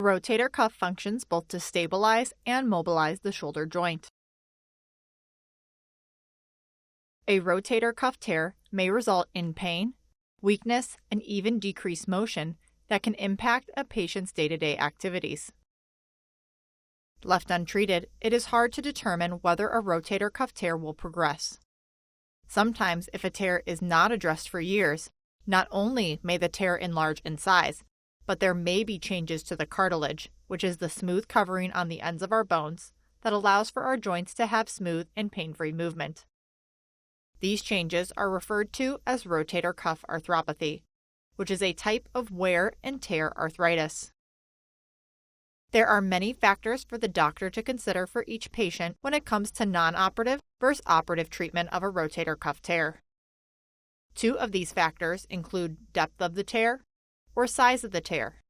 Rotator cuff functions both to stabilize and mobilize the shoulder joint. A rotator cuff tear may result in pain, weakness, and even decreased motion that can impact a patient's day-to-day activities. Left untreated, it is hard to determine whether a rotator cuff tear will progress. Sometimes, if a tear is not addressed for years, not only may the tear enlarge in size, but there may be changes to the cartilage, which is the smooth covering on the ends of our bones that allows for our joints to have smooth and pain-free movement. These changes are referred to as rotator cuff arthropathy, which is a type of wear and tear arthritis. There are many factors for the doctor to consider for each patient when it comes to non-operative versus operative treatment of a rotator cuff tear. Two of these factors include depth of the tear or size of the tear.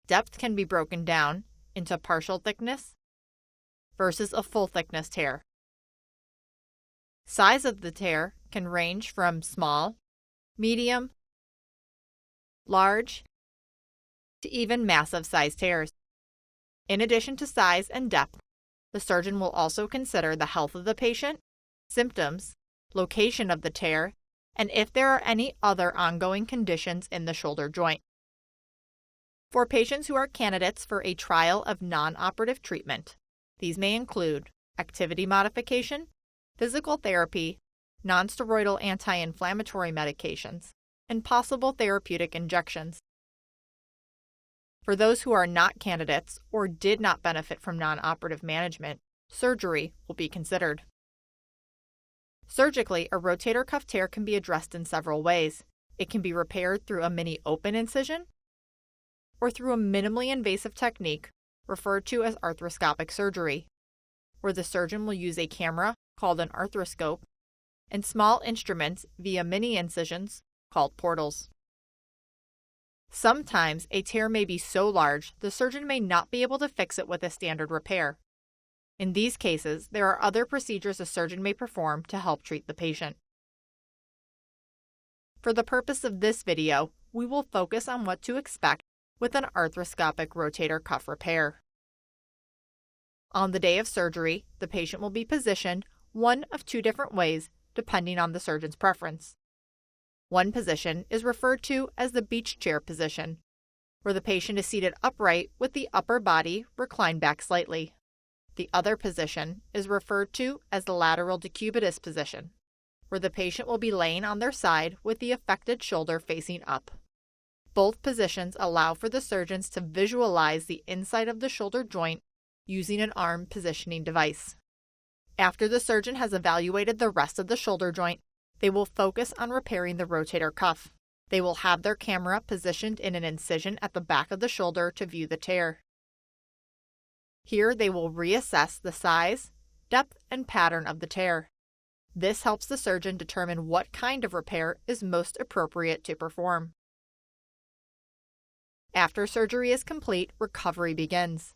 Depth can be broken down into partial thickness versus a full thickness tear. Size of the tear can range from small, medium, large, to even massive size tears. In addition to size and depth, the surgeon will also consider the health of the patient, symptoms, location of the tear, and if there are any other ongoing conditions in the shoulder joint. For patients who are candidates for a trial of non-operative treatment, these may include activity modification, physical therapy, nonsteroidal anti-inflammatory medications, and possible therapeutic injections. For those who are not candidates or did not benefit from non-operative management, surgery will be considered. Surgically, a rotator cuff tear can be addressed in several ways. It can be repaired through a mini open incision or through a minimally invasive technique referred to as arthroscopic surgery, where the surgeon will use a camera called an arthroscope and small instruments via mini incisions called portals. Sometimes a tear may be so large the surgeon may not be able to fix it with a standard repair. In these cases, there are other procedures a surgeon may perform to help treat the patient. For the purpose of this video, we will focus on what to expect with an arthroscopic rotator cuff repair. On the day of surgery, the patient will be positioned one of two different ways depending on the surgeon's preference. One position is referred to as the beach chair position, where the patient is seated upright with the upper body reclined back slightly. The other position is referred to as the lateral decubitus position, where the patient will be laying on their side with the affected shoulder facing up. Both positions allow for the surgeons to visualize the inside of the shoulder joint using an arm positioning device. After the surgeon has evaluated the rest of the shoulder joint, they will focus on repairing the rotator cuff. They will have their camera positioned in an incision at the back of the shoulder to view the tear. Here they will reassess the size, depth, and pattern of the tear. This helps the surgeon determine what kind of repair is most appropriate to perform. After surgery is complete, recovery begins.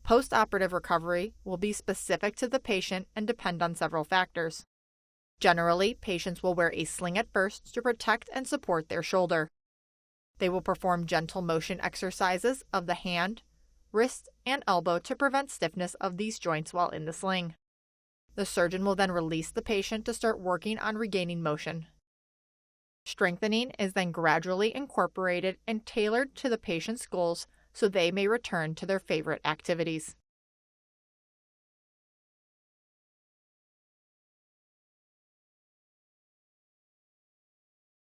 Post-operative recovery will be specific to the patient and depend on several factors. Generally, patients will wear a sling at first to protect and support their shoulder. They will perform gentle motion exercises of the hand, wrist, and elbow to prevent stiffness of these joints while in the sling. The surgeon will then release the patient to start working on regaining motion. Strengthening is then gradually incorporated and tailored to the patient's goals so they may return to their favorite activities.